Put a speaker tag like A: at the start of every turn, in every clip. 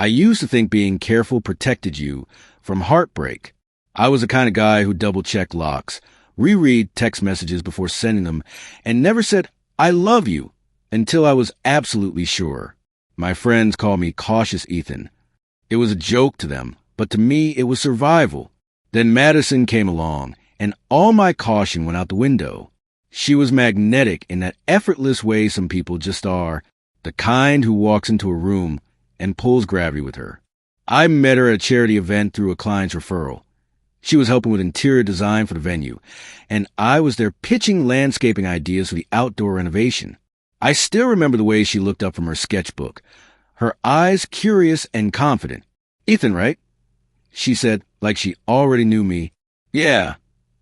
A: I used to think being careful protected you from heartbreak. I was the kind of guy who double-checked locks, reread text messages before sending them, and never said, "I love you," until I was absolutely sure. My friends called me Cautious Ethan. It was a joke to them, but to me it was survival. Then Madison came along, and all my caution went out the window. She was magnetic in that effortless way some people just are, the kind who walks into a room and pulls gravity with her. I met her at a charity event through a client's referral. She was helping with interior design for the venue, and I was there pitching landscaping ideas for the outdoor renovation. I still remember the way she looked up from her sketchbook, her eyes curious and confident. "Ethan, right?" she said, like she already knew me. "Yeah."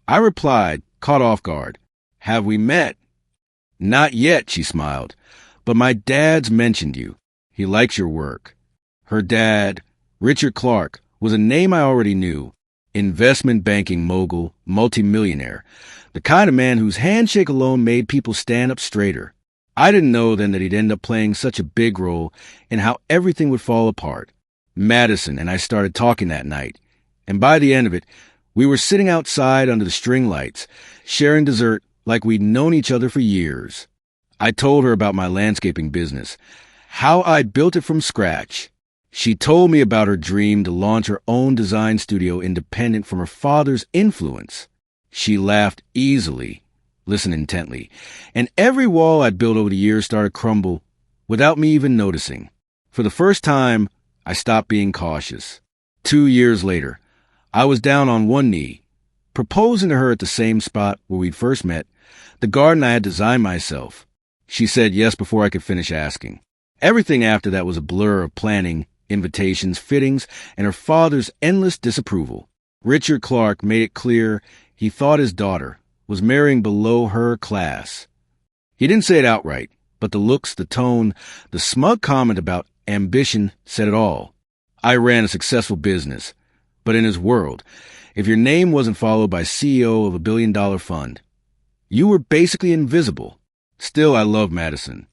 A: I replied, caught off guard. "Have we met?" "Not yet," she smiled, "but my dad's mentioned you. He likes your work." Her dad, Richard Clark, was a name I already knew. Investment banking mogul, multimillionaire, the kind of man whose handshake alone made people stand up straighter. I didn't know then that he'd end up playing such a big role in how everything would fall apart. Madison and I started talking that night, and by the end of it, we were sitting outside under the string lights, sharing dessert like we'd known each other for years. I told her about my landscaping business, how I'd built it from scratch. She told me about her dream to launch her own design studio independent from her father's influence. She laughed easily, listened intently, and every wall I'd built over the years started to crumble without me even noticing. For the first time, I stopped being cautious. 2 years later, I was down on one knee, proposing to her at the same spot where we'd first met, the garden I had designed myself. She said yes before I could finish asking. Everything after that was a blur of planning, invitations, fittings, and her father's endless disapproval. Richard Clark made it clear he thought his daughter was marrying below her class. He didn't say it outright, but the looks, the tone, the smug comment about ambition said it all. I ran a successful business, but in his world, if your name wasn't followed by CEO of $1 billion fund, you were basically invisible. Still, I loved Madison.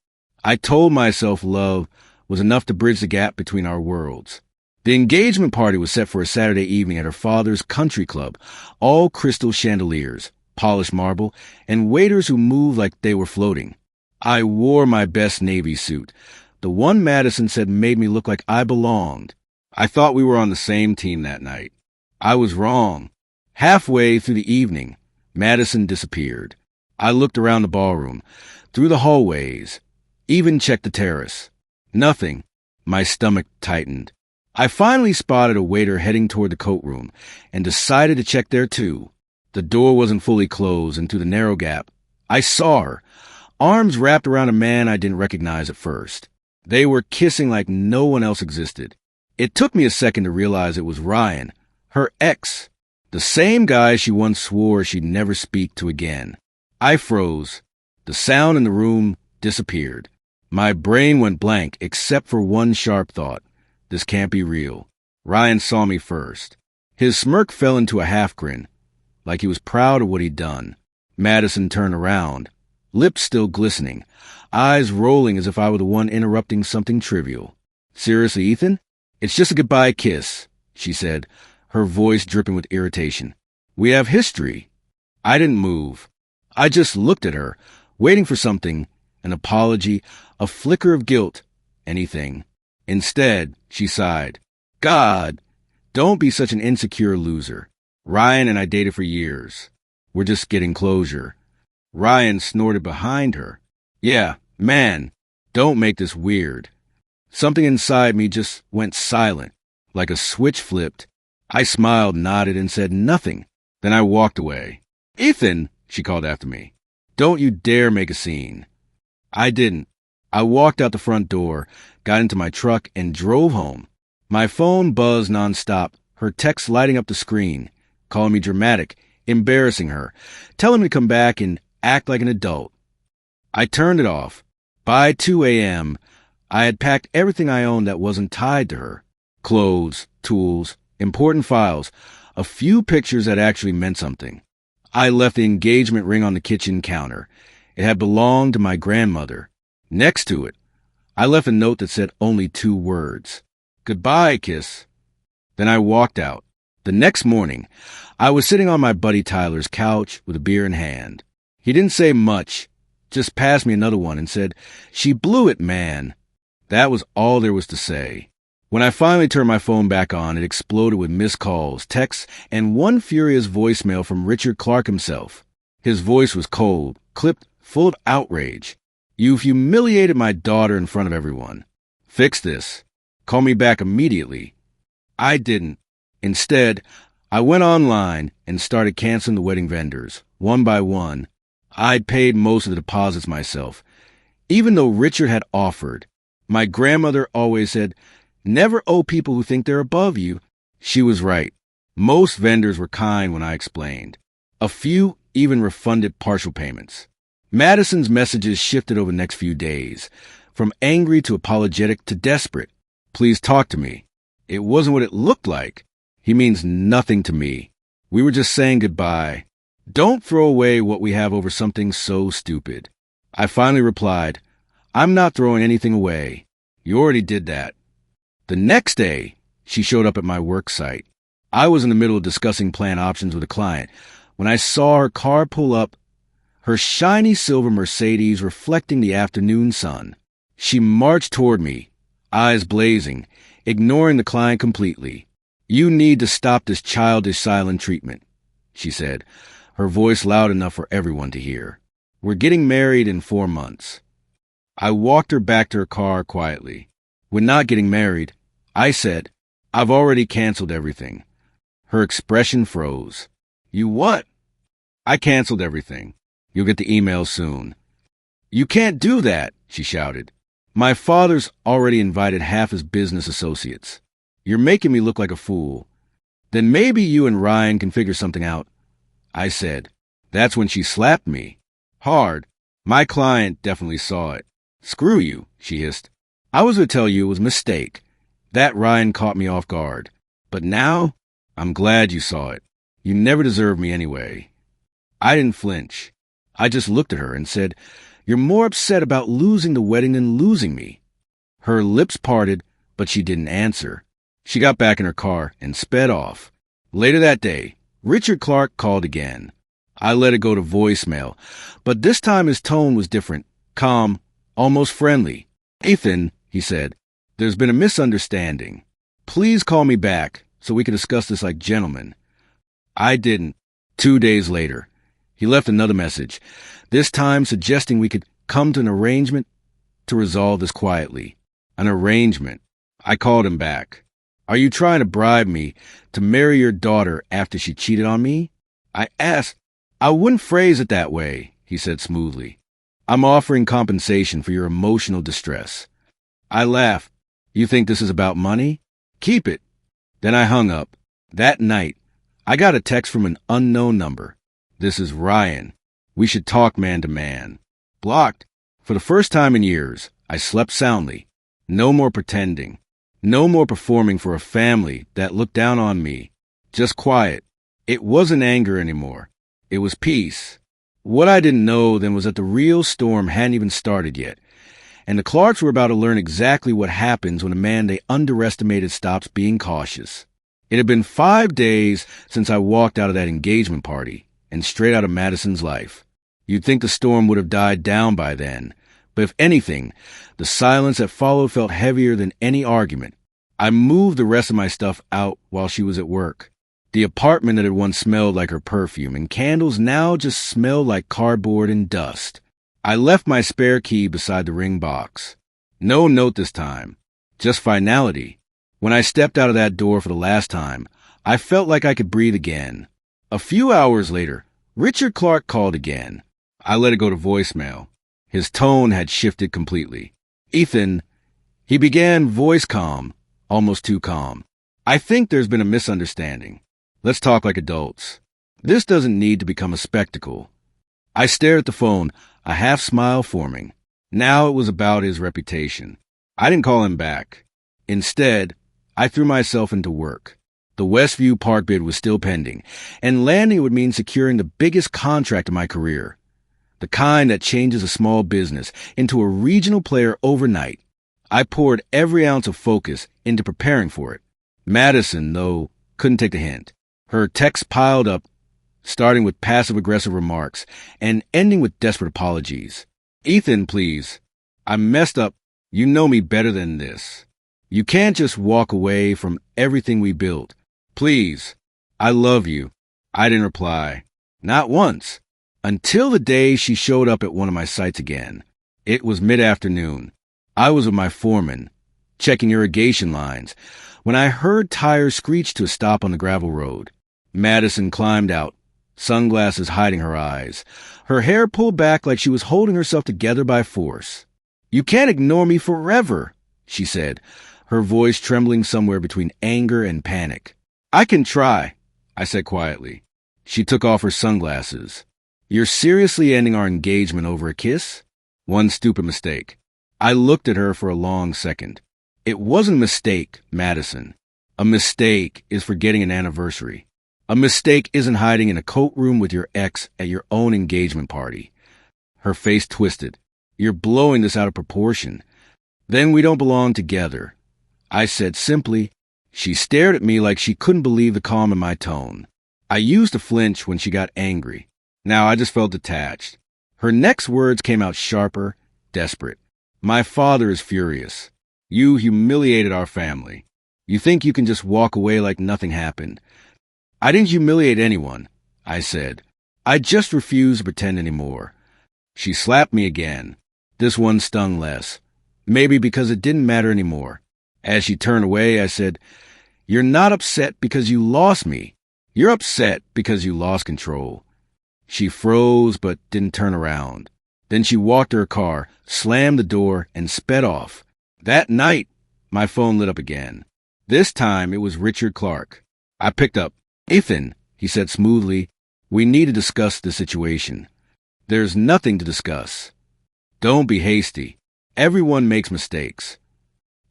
A: I told myself love was enough to bridge the gap between our worlds. The engagement party was set for a Saturday evening at her father's country club, all crystal chandeliers, polished marble, and waiters who moved like they were floating. I wore my best Navy suit, the one Madison said made me look like I belonged. I thought we were on the same team that night. I was wrong. Halfway through the evening, Madison disappeared. I looked around the ballroom, through the hallways, even checked the terrace. Nothing. My stomach tightened. I finally spotted a waiter heading toward the coat room and decided to check there too. The door wasn't fully closed, and through the narrow gap, I saw her, arms wrapped around a man I didn't recognize at first. They were kissing like no one else existed. It took me a second to realize it was Ryan, her ex, the same guy she once swore she'd never speak to again. I froze. The sound in the room disappeared. My brain went blank except for one sharp thought. This can't be real. Ryan saw me first. His smirk fell into a half grin, like he was proud of what he'd done. Madison turned around, lips still glistening, eyes rolling as if I were the one interrupting something trivial. "Seriously, Ethan? It's just a goodbye kiss," she said, her voice dripping with irritation. "We have history." I didn't move. I just looked at her, waiting for something, an apology, a flicker of guilt, anything. Instead, she sighed. "God, don't be such an insecure loser. Ryan and I dated for years. We're just getting closure." Ryan snorted behind her. "Yeah, man, don't make this weird." Something inside me just went silent, like a switch flipped. I smiled, nodded, and said nothing. Then I walked away. "Ethan," she called after me, "don't you dare make a scene." I didn't. I walked out the front door, got into my truck, and drove home. My phone buzzed nonstop, her text lighting up the screen, calling me dramatic, embarrassing her, telling me to come back and act like an adult. I turned it off. By 2 a.m., I had packed everything I owned that wasn't tied to her. Clothes, tools, important files, a few pictures that actually meant something. I left the engagement ring on the kitchen counter. It had belonged to my grandmother. Next to it, I left a note that said only 2 words. Goodbye, kiss. Then I walked out. The next morning, I was sitting on my buddy Tyler's couch with a beer in hand. He didn't say much, just passed me another one and said, "She blew it, man." That was all there was to say. When I finally turned my phone back on, it exploded with missed calls, texts, and one furious voicemail from Richard Clark himself. His voice was cold, clipped, full of outrage. "You've humiliated my daughter in front of everyone. Fix this. Call me back immediately." I didn't. Instead, I went online and started canceling the wedding vendors, one by one. I'd paid most of the deposits myself, even though Richard had offered. My grandmother always said, "Never owe people who think they're above you." She was right. Most vendors were kind when I explained. A few even refunded partial payments. Madison's messages shifted over the next few days, from angry to apologetic to desperate. "Please talk to me." It wasn't what it looked like. "He means nothing to me. We were just saying goodbye. Don't throw away what we have over something so stupid." I finally replied, "I'm not throwing anything away. You already did that." The next day, she showed up at my work site. I was in the middle of discussing plan options with a client when I saw her car pull up, her shiny silver Mercedes reflecting the afternoon sun. She marched toward me, eyes blazing, ignoring the client completely. "You need to stop this childish silent treatment," she said, her voice loud enough for everyone to hear. "We're getting married in 4 months." I walked her back to her car quietly. "We're not getting married," I said. "I've already canceled everything." Her expression froze. "You what?" "I canceled everything. You'll get the email soon." "You can't do that," she shouted. "My father's already invited half his business associates. You're making me look like a fool." "Then maybe you and Ryan can figure something out," I said. That's when she slapped me. Hard. My client definitely saw it. "Screw you," she hissed. "I was going to tell you it was a mistake. That Ryan caught me off guard. But now, I'm glad you saw it. You never deserved me anyway." I didn't flinch. I just looked at her and said, "You're more upset about losing the wedding than losing me." Her lips parted, but she didn't answer. She got back in her car and sped off. Later that day, Richard Clark called again. I let it go to voicemail, but this time his tone was different, calm, almost friendly. "Ethan," he said, "there's been a misunderstanding. Please call me back so we can discuss this like gentlemen." I didn't. 2 days later, he left another message, this time suggesting we could come to an arrangement to resolve this quietly. An arrangement. I called him back. "Are you trying to bribe me to marry your daughter after she cheated on me?" I asked. "I wouldn't phrase it that way," he said smoothly. "I'm offering compensation for your emotional distress." I laughed. "You think this is about money? Keep it." Then I hung up. That night, I got a text from an unknown number. "This is Ryan. We should talk man to man." Blocked. For the first time in years, I slept soundly. No more pretending. No more performing for a family that looked down on me. Just quiet. It wasn't anger anymore. It was peace. What I didn't know then was that the real storm hadn't even started yet, and the Clarks were about to learn exactly what happens when a man they underestimated stops being cautious. It had been 5 days since I walked out of that engagement party and straight out of Madison's life. You'd think the storm would have died down by then, but if anything, the silence that followed felt heavier than any argument. I moved the rest of my stuff out while she was at work. The apartment that had once smelled like her perfume and candles now just smelled like cardboard and dust. I left my spare key beside the ring box. No note this time, just finality. When I stepped out of that door for the last time, I felt like I could breathe again. A few hours later, Richard Clark called again. I let it go to voicemail. His tone had shifted completely. "Ethan," he began, voice calm, almost too calm. "I think there's been a misunderstanding. Let's talk like adults. This doesn't need to become a spectacle." I stared at the phone, a half smile forming. Now it was about his reputation. I didn't call him back. Instead, I threw myself into work. The Westview Park bid was still pending, and landing would mean securing the biggest contract of my career. The kind that changes a small business into a regional player overnight. I poured every ounce of focus into preparing for it. Madison, though, couldn't take the hint. Her texts piled up, starting with passive-aggressive remarks and ending with desperate apologies. Ethan, please. I messed up. You know me better than this. You can't just walk away from everything we built. Please. I love you. I didn't reply. Not once. Until the day she showed up at one of my sites again. It was mid-afternoon. I was with my foreman, checking irrigation lines, when I heard tires screech to a stop on the gravel road. Madison climbed out, sunglasses hiding her eyes, her hair pulled back like she was holding herself together by force. You can't ignore me forever, she said, her voice trembling somewhere between anger and panic. I can try, I said quietly. She took off her sunglasses. You're seriously ending our engagement over a kiss? One stupid mistake. I looked at her for a long second. It wasn't a mistake, Madison. A mistake is forgetting an anniversary. A mistake isn't hiding in a coat room with your ex at your own engagement party. Her face twisted. You're blowing this out of proportion. Then we don't belong together. I said simply. She stared at me like she couldn't believe the calm in my tone. I used to flinch when she got angry. Now I just felt detached. Her next words came out sharper, desperate. My father is furious. You humiliated our family. You think you can just walk away like nothing happened. I didn't humiliate anyone, I said. I just refuse to pretend anymore. She slapped me again. This one stung less. Maybe because it didn't matter anymore. As she turned away, I said, You're not upset because you lost me. You're upset because you lost control. She froze but didn't turn around. Then she walked to her car, slammed the door, and sped off. That night, my phone lit up again. This time it was Richard Clark. I picked up. Ethan, he said smoothly, we need to discuss the situation. There's nothing to discuss. Don't be hasty. Everyone makes mistakes.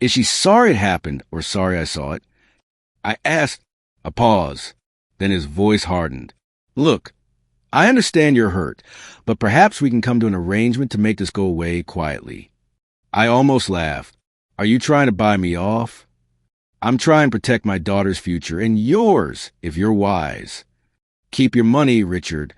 A: Is she sorry it happened or sorry I saw it? I asked. A pause. Then his voice hardened. Look, I understand you're hurt, but perhaps we can come to an arrangement to make this go away quietly. I almost laughed. Are you trying to buy me off? I'm trying to protect my daughter's future and yours, if you're wise. Keep your money, Richard.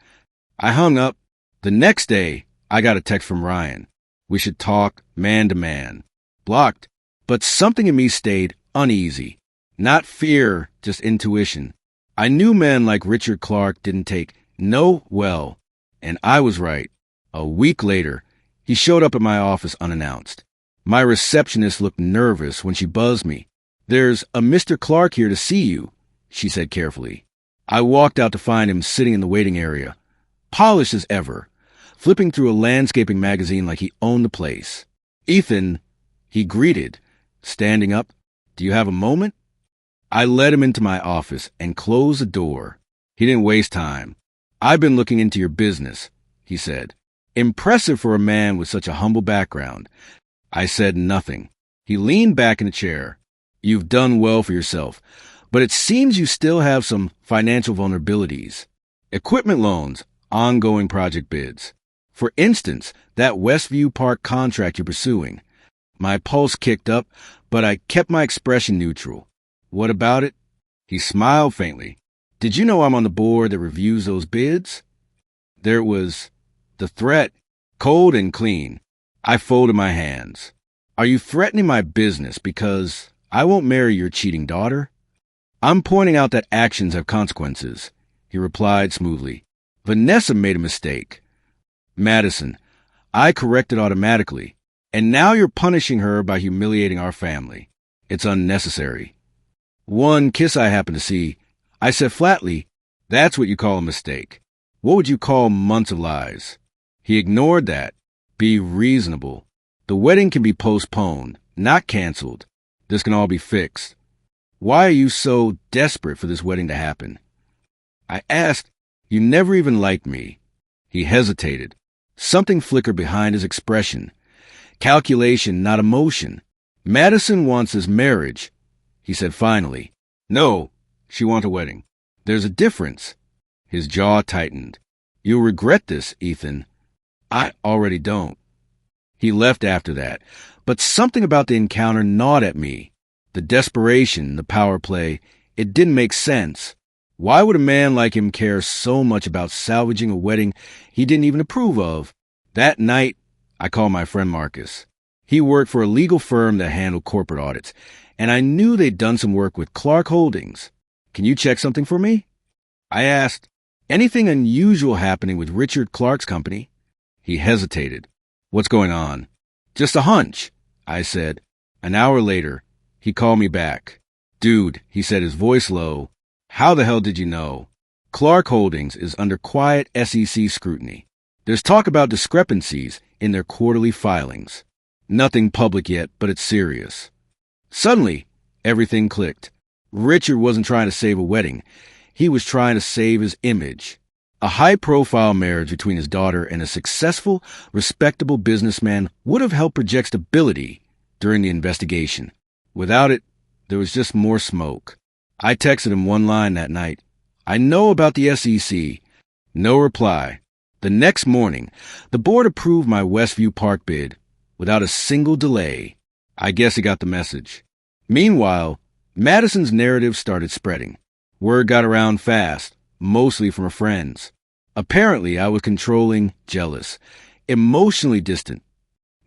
A: I hung up. The next day, I got a text from Ryan. We should talk man to man. Blocked. But something in me stayed uneasy. Not fear, just intuition. I knew men like Richard Clark didn't take no well, and I was right. A week later, he showed up at my office unannounced. My receptionist looked nervous when she buzzed me. There's a Mr. Clark here to see you, she said carefully. I walked out to find him sitting in the waiting area, polished as ever, flipping through a landscaping magazine like he owned the place. Ethan, he greeted, standing up. Do you have a moment? I led him into my office and closed the door. He didn't waste time. I've been looking into your business, he said. Impressive for a man with such a humble background. I said nothing. He leaned back in the chair. You've done well for yourself, but it seems you still have some financial vulnerabilities. Equipment loans, ongoing project bids. For instance, that Westview Park contract you're pursuing. My pulse kicked up, but I kept my expression neutral. What about it? He smiled faintly. Did you know I'm on the board that reviews those bids? There was the threat, cold and clean. I folded my hands. Are you threatening my business because I won't marry your cheating daughter? I'm pointing out that actions have consequences, he replied smoothly. Vanessa made a mistake. Madison, I corrected automatically, and now you're punishing her by humiliating our family. It's unnecessary. One kiss I happened to see, I said flatly, that's what you call a mistake. What would you call months of lies? He ignored that. Be reasonable. The wedding can be postponed, not canceled. This can all be fixed. Why are you so desperate for this wedding to happen? I asked. You never even liked me. He hesitated. Something flickered behind his expression. Calculation, not emotion. Madison wants his marriage, he said finally. No, she wants a wedding. There's a difference. His jaw tightened. You'll regret this, Ethan. I already don't. He left after that, but something about the encounter gnawed at me. The desperation, the power play, it didn't make sense. Why would a man like him care so much about salvaging a wedding he didn't even approve of? That night, I called my friend Marcus. He worked for a legal firm that handled corporate audits, and I knew they'd done some work with Clark Holdings. Can you check something for me? I asked. Anything unusual happening with Richard Clark's company? He hesitated. What's going on? Just a hunch, I said. An hour later, he called me back. Dude, he said, his voice low. How the hell did you know? Clark Holdings is under quiet SEC scrutiny. There's talk about discrepancies in their quarterly filings. Nothing public yet, but it's serious. Suddenly, everything clicked. Richard wasn't trying to save a wedding. He was trying to save his image. A high-profile marriage between his daughter and a successful, respectable businessman would have helped project stability during the investigation. Without it, there was just more smoke. I texted him one line that night. I know about the SEC. No reply. The next morning, the board approved my Westview Park bid without a single delay. I guess he got the message. Meanwhile, Madison's narrative started spreading. Word got around fast, mostly from her friends. Apparently, I was controlling, jealous, emotionally distant,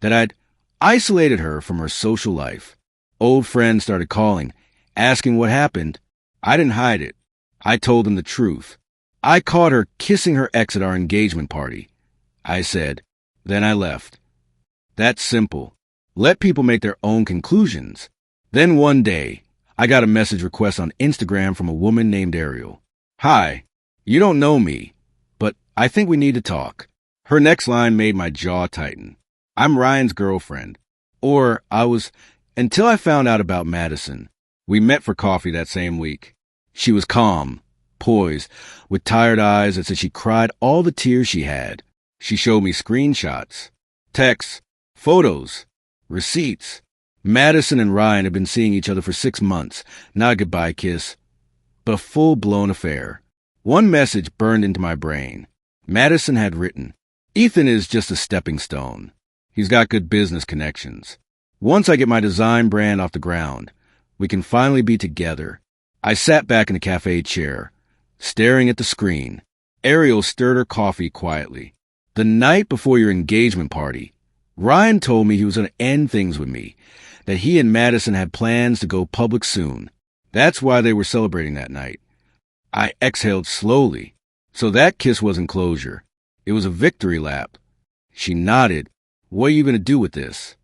A: that I'd isolated her from her social life. Old friends started calling, asking what happened. I didn't hide it. I told them the truth. I caught her kissing her ex at our engagement party. I said, then I left. That's simple. Let people make their own conclusions. Then one day, I got a message request on Instagram from a woman named Ariel. Hi, you don't know me, but I think we need to talk. Her next line made my jaw tighten. I'm Ryan's girlfriend. Or I was, until I found out about Madison. We met for coffee that same week. She was calm, poised, with tired eyes as if she cried all the tears she had. She showed me screenshots, texts, photos, receipts. Madison and Ryan had been seeing each other for 6 months, not a goodbye kiss, but a full-blown affair. One message burned into my brain. Madison had written, Ethan is just a stepping stone. He's got good business connections. Once I get my design brand off the ground, we can finally be together. I sat back in a cafe chair, staring at the screen. Ariel stirred her coffee quietly. The night before your engagement party, Ryan told me he was going to end things with me, that he and Madison had plans to go public soon. That's why they were celebrating that night. I exhaled slowly. So that kiss wasn't closure. It was a victory lap. She nodded. What are you going to do with this?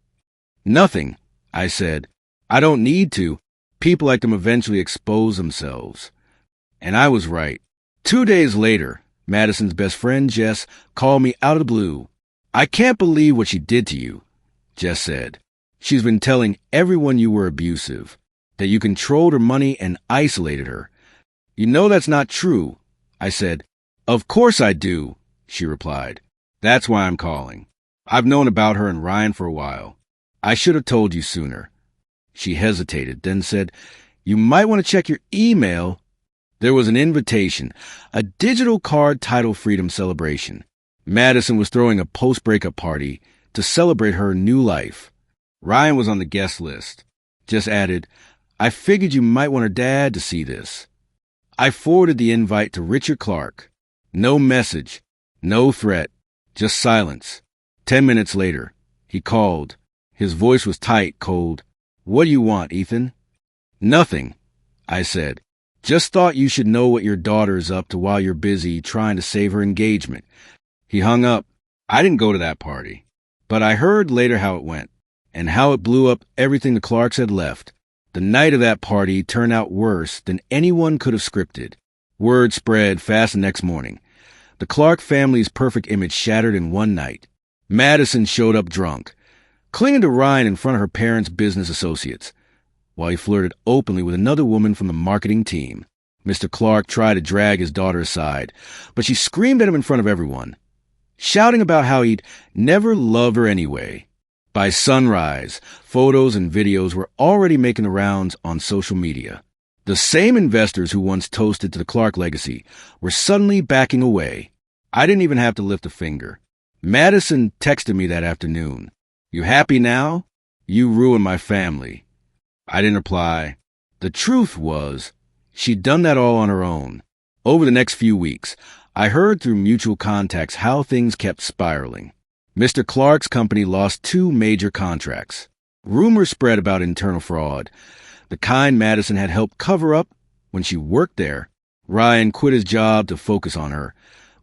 A: Nothing, I said. I don't need to. People like them eventually expose themselves. And I was right. 2 days later, Madison's best friend, Jess, called me out of the blue. I can't believe what she did to you, Jess said. She's been telling everyone you were abusive, that you controlled her money and isolated her. You know that's not true, I said. Of course I do, she replied. That's why I'm calling. I've known about her and Ryan for a while. I should have told you sooner. She hesitated, then said, You might want to check your email. There was an invitation, a digital card titled Freedom Celebration. Madison was throwing a post-breakup party to celebrate her new life. Ryan was on the guest list. Just added, I figured you might want her dad to see this. I forwarded the invite to Richard Clark. No message, no threat, just silence. 10 minutes later, he called. His voice was tight, cold. What do you want, Ethan? Nothing, I said. Just thought you should know what your daughter is up to while you're busy trying to save her engagement. He hung up. I didn't go to that party, but I heard later how it went and how it blew up everything the Clarks had left. The night of that party turned out worse than anyone could have scripted. Word spread fast the next morning. The Clark family's perfect image shattered in one night. Madison showed up drunk, clinging to Ryan in front of her parents' business associates, while he flirted openly with another woman from the marketing team. Mr. Clark tried to drag his daughter aside, but she screamed at him in front of everyone, shouting about how he'd never love her anyway. By sunrise, photos and videos were already making the rounds on social media. The same investors who once toasted to the Clark legacy were suddenly backing away. I didn't even have to lift a finger. Madison texted me that afternoon. You happy now? You ruined my family. I didn't reply. The truth was, she'd done that all on her own. Over the next few weeks, I heard through mutual contacts how things kept spiraling. Mr. Clark's company lost 2 major contracts. Rumors spread about internal fraud, the kind Madison had helped cover up when she worked there. Ryan quit his job to focus on her,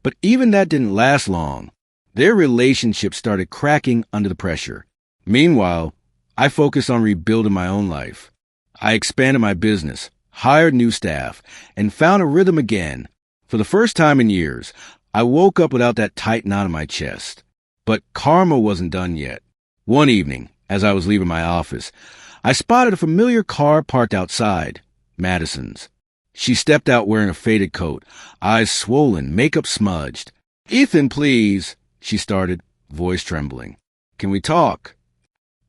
A: but even that didn't last long. Their relationship started cracking under the pressure. Meanwhile, I focused on rebuilding my own life. I expanded my business, hired new staff, and found a rhythm again. For the first time in years, I woke up without that tight knot in my chest. But karma wasn't done yet. One evening, as I was leaving my office, I spotted a familiar car parked outside, Madison's. She stepped out wearing a faded coat, eyes swollen, makeup smudged. "Ethan, please," she started, voice trembling. "Can we talk?"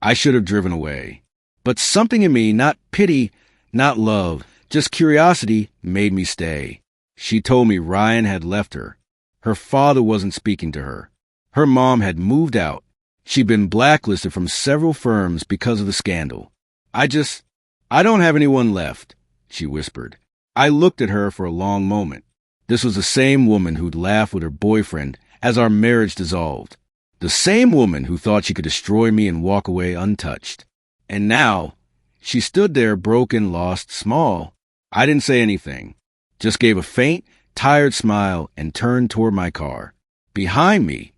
A: I should have driven away. But something in me, not pity, not love, just curiosity, made me stay. She told me Ryan had left her. Her father wasn't speaking to her. Her mom had moved out. She'd been blacklisted from several firms because of the scandal. I don't have anyone left," she whispered. I looked at her for a long moment. This was the same woman who'd laughed with her boyfriend as our marriage dissolved. The same woman who thought she could destroy me and walk away untouched. And now, she stood there broken, lost, small. I didn't say anything, just gave a faint, tired smile and turned toward my car. Behind me,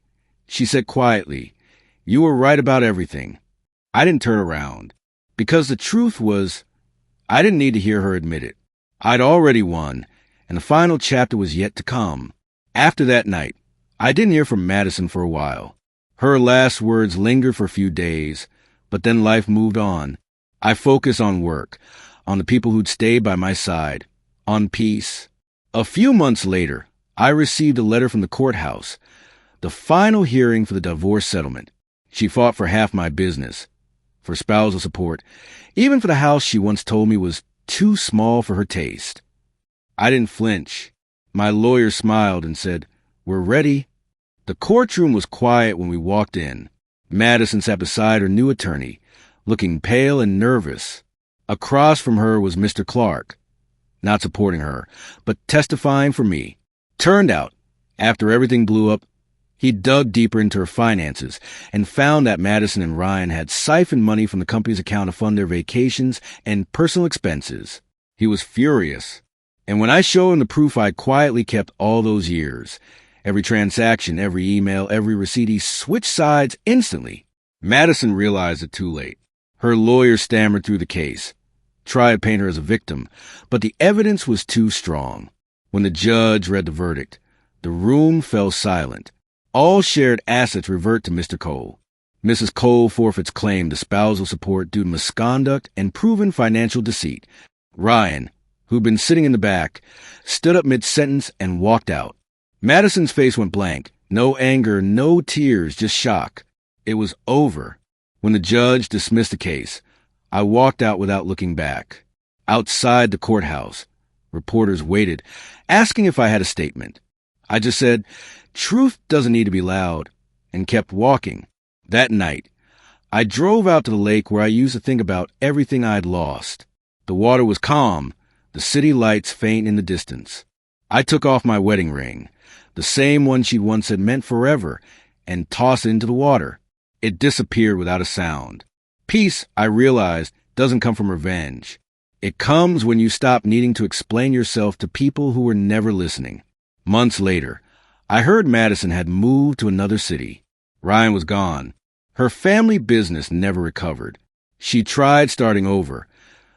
A: she said quietly, "You were right about everything." I didn't turn around, because the truth was, I didn't need to hear her admit it. I'd already won, and the final chapter was yet to come. After that night, I didn't hear from Madison for a while. Her last words lingered for a few days, but then life moved on. I focused on work, on the people who'd stayed by my side, on peace. A few months later, I received a letter from the courthouse, the final hearing for the divorce settlement. She fought for half my business, for spousal support, even for the house she once told me was too small for her taste. I didn't flinch. My lawyer smiled and said, "We're ready." The courtroom was quiet when we walked in. Madison sat beside her new attorney, looking pale and nervous. Across from her was Mr. Clark, not supporting her, but testifying for me. Turned out, after everything blew up, he dug deeper into her finances and found that Madison and Ryan had siphoned money from the company's account to fund their vacations and personal expenses. He was furious. And when I showed him the proof I'd quietly kept all those years, every transaction, every email, every receipt, he switched sides instantly. Madison realized it too late. Her lawyer stammered through the case, tried to paint her as a victim, but the evidence was too strong. When the judge read the verdict, the room fell silent. All shared assets revert to Mr. Cole. Mrs. Cole forfeits claim to spousal support due to misconduct and proven financial deceit. Ryan, who'd been sitting in the back, stood up mid-sentence and walked out. Madison's face went blank. No anger, no tears, just shock. It was over. When the judge dismissed the case, I walked out without looking back. Outside the courthouse, reporters waited, asking if I had a statement. I just said, "Truth doesn't need to be loud," and kept walking. That night, I drove out to the lake where I used to think about everything I'd lost. The water was calm, the city lights faint in the distance. I took off my wedding ring, the same one she'd once said meant forever, and tossed it into the water. It disappeared without a sound. Peace, I realized, doesn't come from revenge. It comes when you stop needing to explain yourself to people who were never listening. Months later, I heard Madison had moved to another city. Ryan was gone. Her family business never recovered. She tried starting over,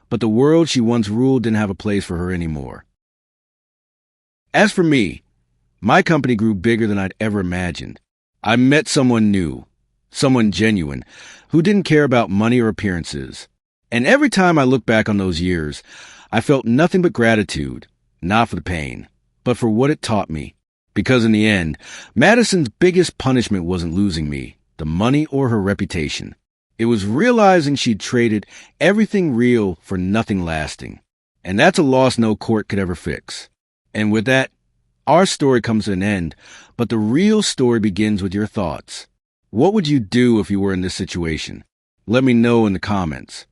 A: but the world she once ruled didn't have a place for her anymore. As for me, my company grew bigger than I'd ever imagined. I met someone new, someone genuine, who didn't care about money or appearances. And every time I look back on those years, I felt nothing but gratitude, not for the pain, but for what it taught me. Because in the end, Madison's biggest punishment wasn't losing me, the money or her reputation. It was realizing she'd traded everything real for nothing lasting. And that's a loss no court could ever fix. And with that, our story comes to an end, but the real story begins with your thoughts. What would you do if you were in this situation? Let me know in the comments.